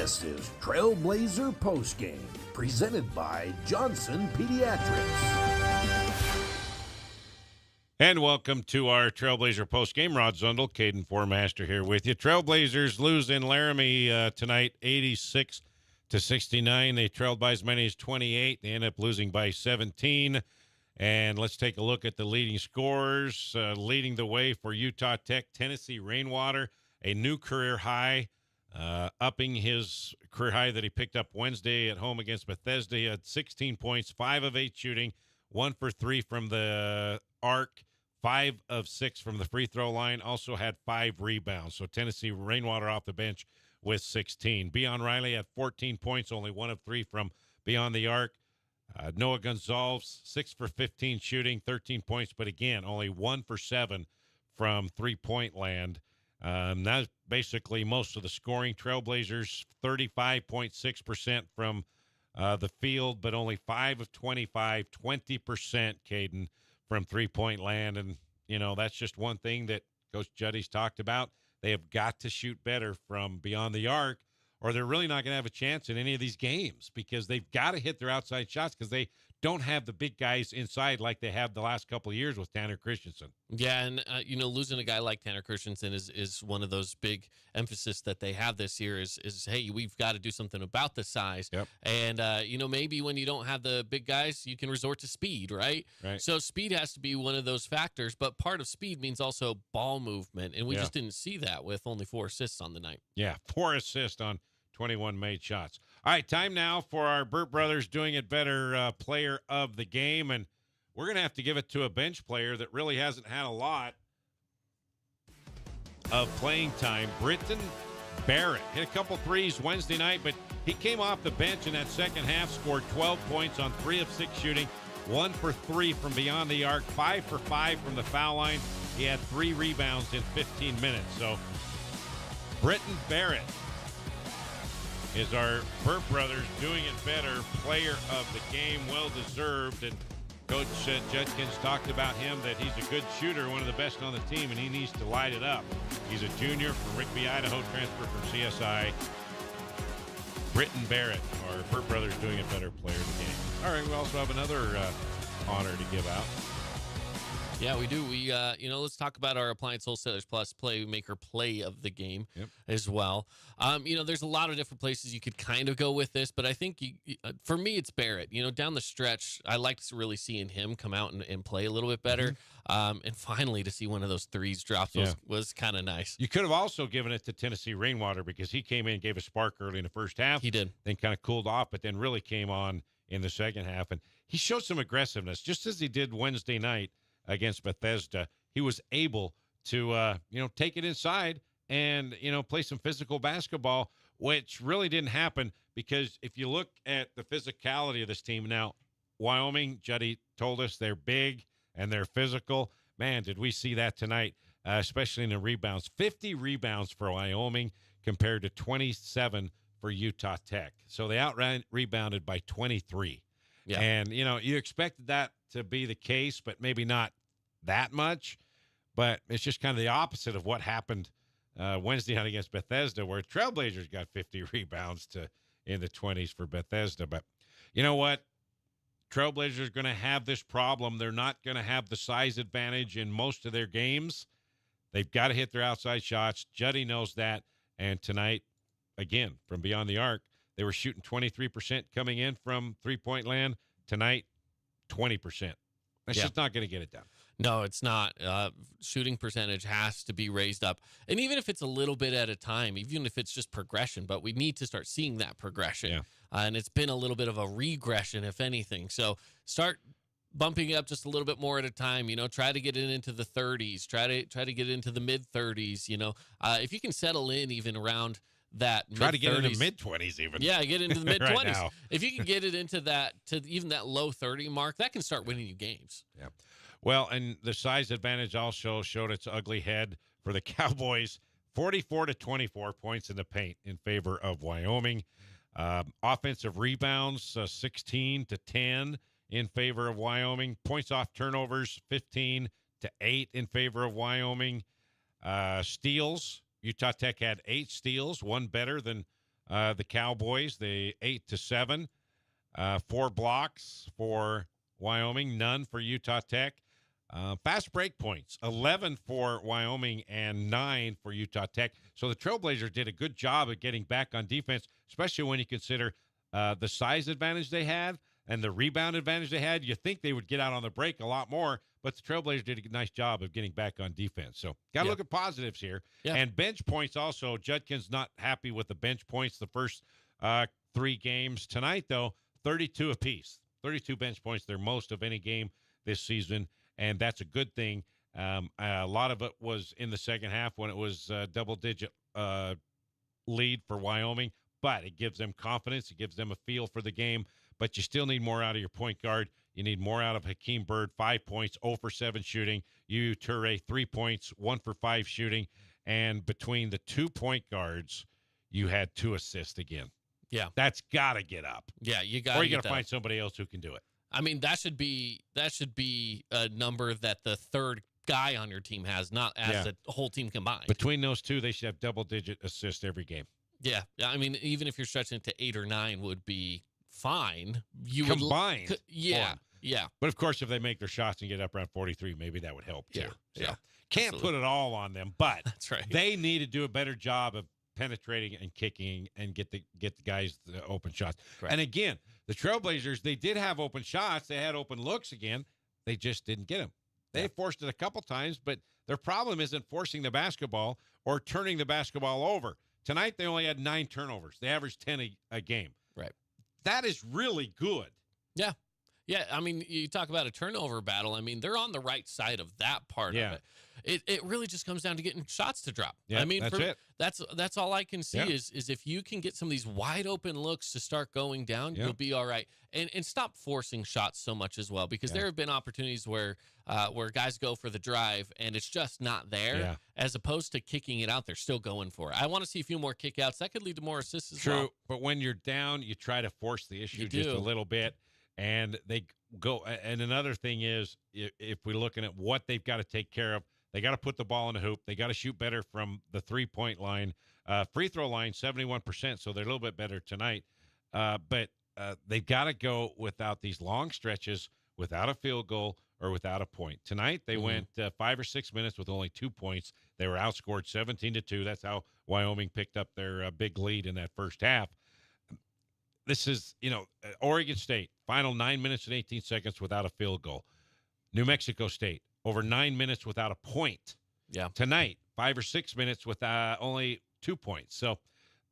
This is Trailblazer Postgame, presented by Johnson Pediatrics. And welcome to our Trailblazer postgame. Rod Zundel, Caden Formaster here with you. Trailblazers lose in Laramie tonight, 86-69. They trailed by as many as 28. They end up losing by 17. And let's take a look at the leading scorers. Leading the way for Utah Tech, Tennessee Rainwater, a new career high, upping his career high that he picked up Wednesday at home against Bethesda. He had 16 points, 5 of 8 shooting, 1 for 3 from the arc, 5 of 6 from the free throw line, also had 5 rebounds. So Tennessee Rainwater off the bench with 16. Beon Riley had 14 points, only 1 of 3 from beyond the arc. Noah Gonzalez, 6 for 15 shooting, 13 points, but again, only 1 for 7 from three-point land. That's basically most of the scoring. Trailblazers, 35.6% from the field, but only 5 of 25, 20%, Caden, from three-point land. And, you know, that's just one thing that Coach Juddy's talked about. They have got to shoot better from beyond the arc, or they're really not going to have a chance in any of these games, because they've got to hit their outside shots because they don't have the big guys inside like they have the last couple of years with Tanner Christensen. Yeah, and, losing a guy like Tanner Christensen is one of those big emphasis that they have this year is hey, we've got to do something about the size. Yep. And, maybe when you don't have the big guys, you can resort to speed, right? Right. So speed has to be one of those factors, but part of speed means also ball movement, and we just didn't see that with only 4 assists on the night. Yeah, 4 assists on 21 made shots. All right, time now for our Burt Brothers Doing It Better player of the game, and we're going to have to give it to a bench player that really hasn't had a lot of playing time. Britton Barrett hit a couple threes Wednesday night, but he came off the bench in that second half, scored 12 points on 3 of 6 shooting, 1 for 3 from beyond the arc, 5 for 5 from the foul line. He had 3 rebounds in 15 minutes. So Britton Barrett is our Burt Brothers Doing It Better player of the game, well-deserved. And Coach Judkins talked about him, that he's a good shooter, one of the best on the team, and he needs to light it up. He's a junior from Rigby, Idaho, transfer from CSI. Britton Barrett, our Burt Brothers Doing It Better player of the game. All right, we also have another honor to give out. Yeah, we do. We, let's talk about our Appliance Wholesalers Plus Playmaker play of the game as well. There's a lot of different places you could kind of go with this, but I think for me, it's Barrett. Down the stretch, I liked really seeing him come out and play a little bit better. And finally, to see one of those threes drop was kind of nice. You could have also given it to Tennessee Rainwater, because he came in and gave a spark early in the first half. He did. Then kind of cooled off, but then really came on in the second half. And he showed some aggressiveness, just as he did Wednesday night against Bethesda. He was able to, take it inside and, play some physical basketball, which really didn't happen, because if you look at the physicality of this team now, Wyoming, Juddy told us they're big and they're physical. Man, did we see that tonight, especially in the rebounds. 50 rebounds for Wyoming compared to 27 for Utah Tech. So they out-rebounded by 23. Yeah. And, you expected that to be the case, but maybe not that much. But it's just kind of the opposite of what happened Wednesday night against Bethesda, where Trailblazers got 50 rebounds in the 20s for Bethesda. But you know what? Trailblazers are going to have this problem. They're not going to have the size advantage in most of their games. They've got to hit their outside shots. Juddy knows that. And tonight, again, from beyond the arc, they were shooting 23% coming in from three-point land. Tonight, 20%. That's just not going to get it done. No, it's not. Shooting percentage has to be raised up. And even if it's a little bit at a time, even if it's just progression, but we need to start seeing that progression. Yeah. And it's been a little bit of a regression, if anything. So start bumping it up just a little bit more at a time. Try to get it into the 30s. Try to get it into the mid-30s. If you can settle in even around that try to get into the mid-20s even. Yeah, get into the mid-20s. Right now. If you can get it into that, to even that low 30 mark, that can start winning you games. Yeah. Well, and the size advantage also showed its ugly head for the Cowboys. 44-24 points in the paint in favor of Wyoming. Offensive rebounds, 16-10 in favor of Wyoming. Points off turnovers, 15-8 in favor of Wyoming. Steals, Utah Tech had 8 steals, one better than The Cowboys, they 8-7, 4 blocks for Wyoming, none for Utah Tech. Fast break points, 11 for Wyoming and 9 for Utah Tech. So the Trailblazers did a good job of getting back on defense, especially when you consider the size advantage they had and the rebound advantage they had. You think they would get out on the break a lot more, but the Trailblazers did a nice job of getting back on defense. So got to look at positives here. Yeah. And bench points also. Judkins not happy with the bench points the first 3 games. Tonight, though, 32 apiece. 32 bench points, their most of any game this season, and that's a good thing. A lot of it was in the second half when it was double-digit lead for Wyoming, but it gives them confidence. It gives them a feel for the game, but you still need more out of your point guard. You need more out of Hakeem Bird, 5 points, 0 for 7 shooting. Yu Toure, 3 points, 1 for 5 shooting, and between the 2 point guards, you had 2 assists again. Yeah. That's got to get up. Yeah, you got to. Or you got to find somebody else who can do it. I mean, that should be a number that the third guy on your team has, not as the whole team combined. Between those two, they should have double-digit assists every game. Yeah. I mean, even if you're stretching it to 8 or 9 would be fine. Combined. Yeah. Yeah. But, of course, if they make their shots and get up around 43, maybe that would help, too. Yeah. Can't Absolutely. put it all on them, but That's right. they need to do a better job of penetrating and kicking and get the guys the open shots. Correct. And again, the Trailblazers, they did have open shots. They had open looks again. They just didn't get them. They forced it a couple times, but their problem isn't forcing the basketball or turning the basketball over. Tonight, they only had 9 turnovers. They averaged 10 a game. Right. That is really good. Yeah. Yeah, I mean, you talk about a turnover battle. I mean, they're on the right side of that part of it. It really just comes down to getting shots to drop. Yeah, I mean, that's it. That's all I can see is if you can get some of these wide open looks to start going down, you'll be all right. And stop forcing shots so much as well, because there have been opportunities where guys go for the drive and it's just not there, as opposed to kicking it out. They're still going for it. I want to see a few more kickouts. That could lead to more assists as well. True, but when you're down, you try to force the issue just a little bit. And they go. And another thing is, if we're looking at what they've got to take care of, they got to put the ball in the hoop. They got to shoot better from the 3-point line, free throw line, 71%. So they're a little bit better tonight. But they've got to go without these long stretches, without a field goal or without a point. Tonight they went 5 or 6 minutes with only 2 points. They were outscored 17-2. That's how Wyoming picked up their big lead in that first half. This is, Oregon State, final 9 minutes and 18 seconds without a field goal. New Mexico State, over 9 minutes without a point. Yeah. Tonight, 5 or 6 minutes with only 2 points. So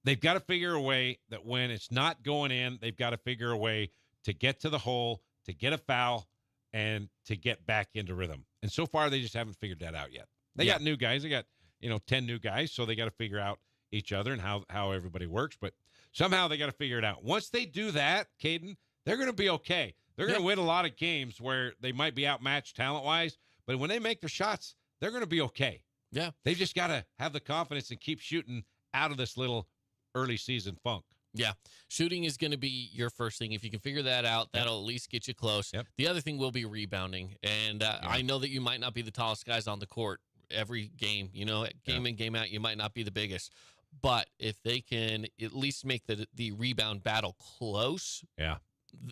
they've got to figure a way that when it's not going in, they've got to figure a way to get to the hole, to get a foul, and to get back into rhythm. And so far, they just haven't figured that out yet. They got new guys. They got, 10 new guys, so they got to figure out each other and how everybody works. But somehow they got to figure it out. Once they do that, Caden, they're going to be okay. They're going to win a lot of games where they might be outmatched talent-wise, but when they make their shots, they're going to be okay. Yeah. They've just got to have the confidence and keep shooting out of this little early season funk. Yeah. Shooting is going to be your first thing. If you can figure that out, that'll at least get you close. Yep. The other thing will be rebounding. And I know that you might not be the tallest guys on the court every game. Game in, game out, you might not be the biggest. But if they can at least make the rebound battle close,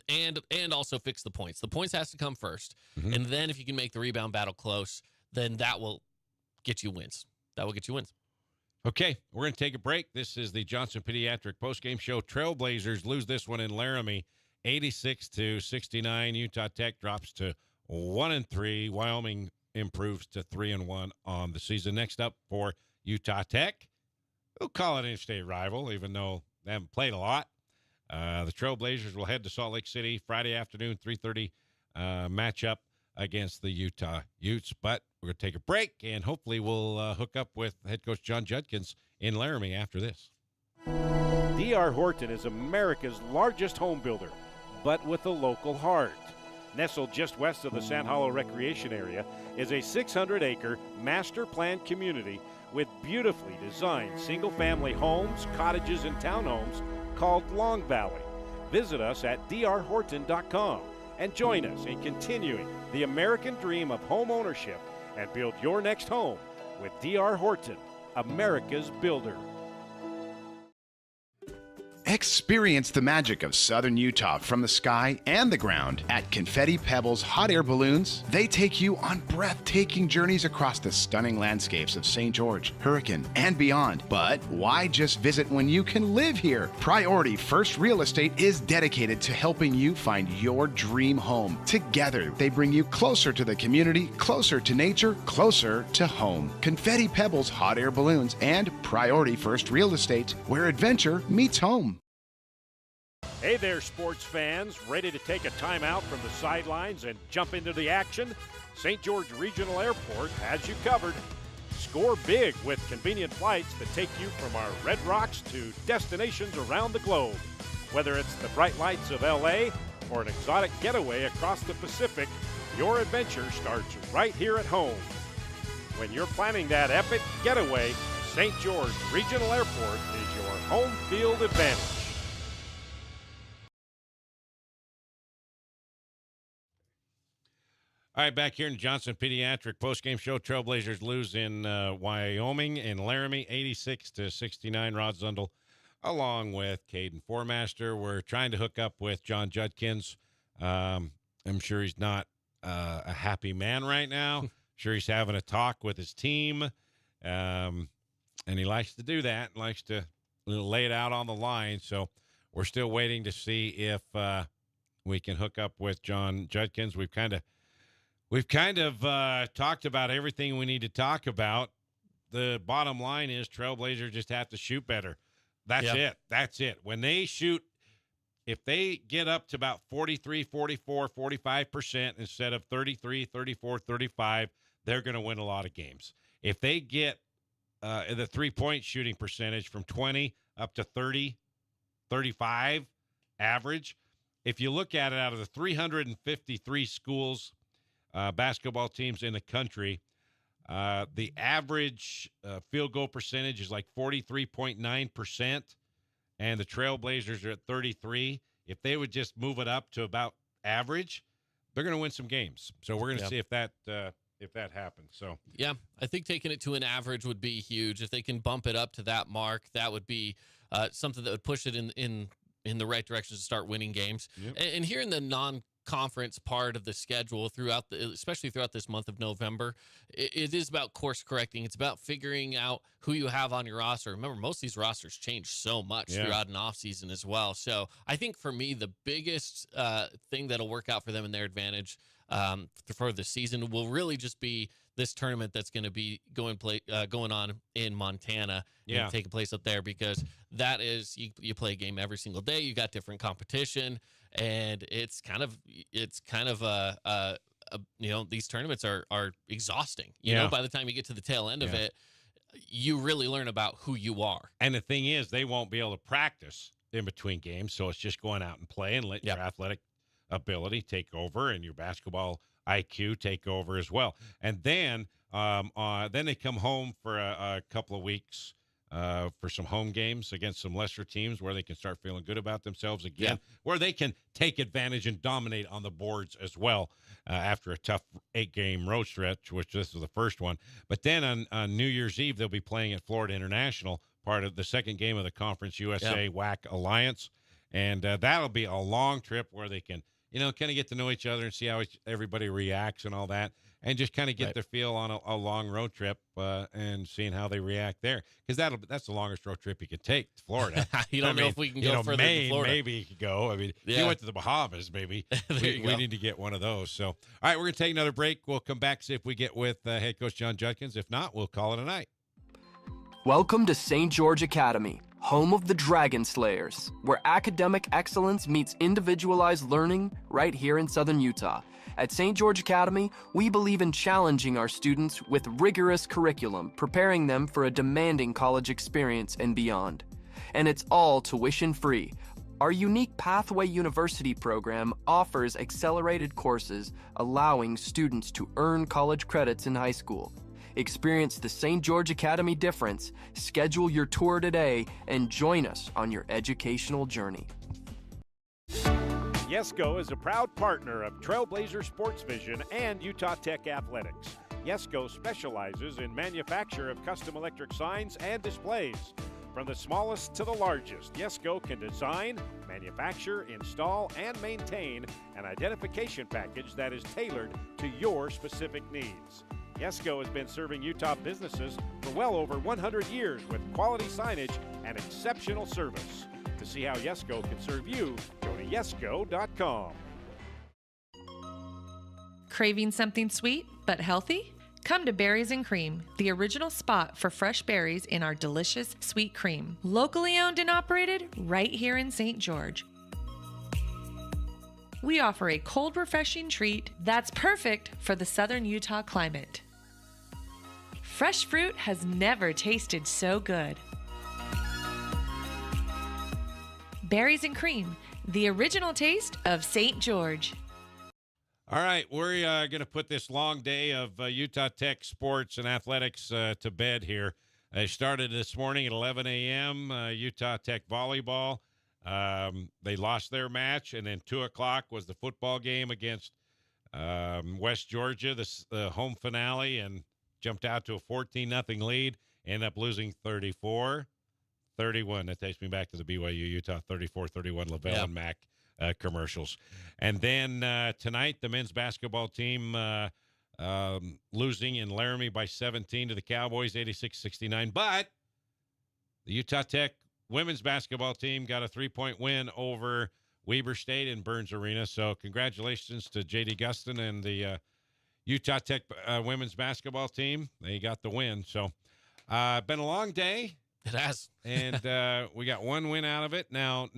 and also fix the points. The points has to come first, and then if you can make the rebound battle close, then that will get you wins. Okay, we're going to take a break. This is the Johnson Pediatric postgame show. Trailblazers lose this one in Laramie, 86-69. Utah Tech drops to 1-3. Wyoming improves to 3-1 on the season. Next up for Utah Tech, we'll call it an interstate rival, even though they haven't played a lot. The Trailblazers will head to Salt Lake City Friday afternoon, 3:30 matchup against the Utah Utes. But we're going to take a break, and hopefully we'll hook up with head coach John Judkins in Laramie after this. D.R. Horton is America's largest home builder, but with a local heart. Nestled just west of the Sand Hollow Recreation Area is a 600-acre master-planned community with beautifully designed single-family homes, cottages, and townhomes called Long Valley. Visit us at drhorton.com and join us in continuing the American dream of home ownership and build your next home with D.R. Horton, America's builder. Experience the magic of southern Utah from the sky and the ground at Confetti Pebbles Hot Air Balloons. They take you on breathtaking journeys across the stunning landscapes of St. George, Hurricane, and beyond. But why just visit when you can live here? Priority First Real Estate is dedicated to helping you find your dream home. Together, they bring you closer to the community, closer to nature, closer to home. Confetti Pebbles Hot Air Balloons and Priority First Real Estate, where adventure meets home. Hey there, sports fans. Ready to take a timeout from the sidelines and jump into the action? St. George Regional Airport has you covered. Score big with convenient flights that take you from our Red Rocks to destinations around the globe. Whether it's the bright lights of LA or an exotic getaway across the Pacific, your adventure starts right here at home. When you're planning that epic getaway, St. George Regional Airport is your home field advantage. All right, back here in Johnson Pediatric postgame show. Trailblazers lose in Wyoming in Laramie, 86-69. Rod Zundel, along with Caden Formaster. We're trying to hook up with John Judkins. I'm sure he's not a happy man right now. Sure he's having a talk with his team, and he likes to do that. Likes to lay it out on the line. So we're still waiting to see if we can hook up with John Judkins. We've kind of talked about everything we need to talk about. The bottom line is Trailblazers just have to shoot better. That's it. That's it. When they shoot, if they get up to about 43, 44, 45% instead of 33, 34, 35, they're going to win a lot of games. If they get the three-point shooting percentage from 20 up to 30, 35 average, if you look at it out of the 353 schools, basketball teams in the country, the average field goal percentage is like 43.9%, and the Trailblazers are at 33. If they would just move it up to about average, they're going to win some games. So we're going to see if that happens. So yeah, I think taking it to an average would be huge. If they can bump it up to that mark, that would be something that would push it in the right direction to start winning games. Yep. And here in the non-conference part of the schedule especially throughout this month of November, it is about course correcting. It's about figuring out who you have on your roster. Remember, most of these rosters change so much throughout an offseason as well. So I think for me, the biggest thing that'll work out for them in their advantage for the season will really just be this tournament that's going to be going on in Montana and taking place up there, because that is you play a game every single day. You got different competition, and it's kind of these tournaments are exhausting. You know, by the time you get to the tail end of it, you really learn about who you are. And the thing is, they won't be able to practice in between games, so it's just going out and play and let your athletic ability take over and your basketball IQ take over as well. And then they come home for a couple of weeks for some home games against some lesser teams where they can start feeling good about themselves again, where they can take advantage and dominate on the boards as well after a tough 8-game road stretch, which this is the first one. But then on New Year's Eve, they'll be playing at Florida International, part of the second game of the Conference USA WAC Alliance. And that'll be a long trip where they can, kind of get to know each other and see how everybody reacts and all that, and just kind of get their feel on a long road trip and seeing how they react there. Because that's the longest road trip you could take to Florida. You don't know if we can go further Maine, than Florida. Maybe you could go. I mean, if you went to the Bahamas, maybe. we need to get one of those. So, all right, we're going to take another break. We'll come back, see if we get with head coach John Judkins. If not, we'll call it a night. Welcome to St. George Academy, home of the Dragon Slayers, where academic excellence meets individualized learning right here in Southern Utah. At St. George Academy, we believe in challenging our students with rigorous curriculum, preparing them for a demanding college experience and beyond. And it's all tuition-free. Our unique Pathway University program offers accelerated courses, allowing students to earn college credits in high school. Experience the St. George Academy difference, schedule your tour today, and join us on your educational journey. Yesco is a proud partner of Trailblazer Sports Vision and Utah Tech Athletics. Yesco specializes in manufacture of custom electric signs and displays. From the smallest to the largest, Yesco can design, manufacture, install, and maintain an identification package that is tailored to your specific needs. Yesco has been serving Utah businesses for well over 100 years with quality signage and exceptional service. To see how Yesco can serve you, go to yesco.com. Craving something sweet but healthy? Come to Berries and Cream, the original spot for fresh berries in our delicious sweet cream. Locally owned and operated right here in St. George. We offer a cold, refreshing treat that's perfect for the southern Utah climate. Fresh fruit has never tasted so good. Berries and Cream, the original taste of St. George. All right, we're going to put this long day of Utah Tech sports and athletics to bed here. It started this morning at 11 a.m., Utah Tech volleyball. They lost their match, and then 2 o'clock was the football game against West Georgia, the home finale, and jumped out to a 14-0 lead, ended up losing 34-31. That takes me back to the BYU Utah 34-31 Lavelle and Mack commercials. And then tonight, the men's basketball team losing in Laramie by 17 to the Cowboys, 86-69. But the Utah Tech women's basketball team got a 3-point win over Weber State in Burns Arena. So congratulations to J.D. Gustin and the Utah Tech women's basketball team. They got the win. So been a long day. It has. And we got one win out of it. Now,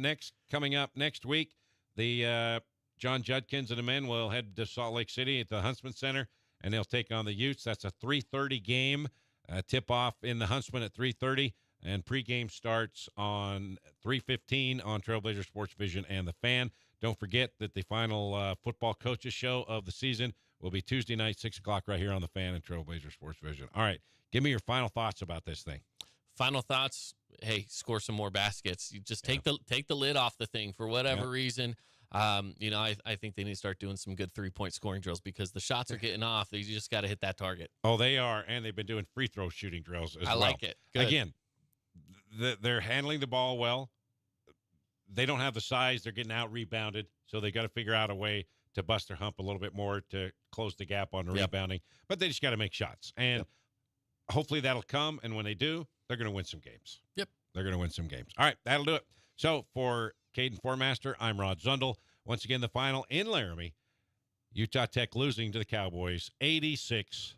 coming up next week, the John Judkins and the men will head to Salt Lake City at the Huntsman Center, and they'll take on the Utes. That's a 3:30 game. Tip-off in the Huntsman at 3:30, and pregame starts on 3:15 on Trailblazer Sports Vision and the Fan. Don't forget that the final football coaches show of the season will be Tuesday night, 6 o'clock, right here on the Fan and Trailblazer Sports Vision. All right, give me your final thoughts about this thing. Final thoughts. Hey, score some more baskets. You just take the lid off the thing for whatever reason. I think they need to start doing some good 3-point scoring drills because the shots are getting off. You just got to hit that target. Oh, they are, and they've been doing free throw shooting drills as well. I like it. Good. Again, they're handling the ball well. They don't have the size. They're getting out rebounded, so they got to figure out a way to bust their hump a little bit more to close the gap on the rebounding. But they just got to make shots, and hopefully that'll come. And when they do, they're going to win some games. Yep. They're going to win some games. All right, that'll do it. So for Caden Formaster, I'm Rod Zundel. Once again, the final in Laramie, Utah Tech losing to the Cowboys 86-6.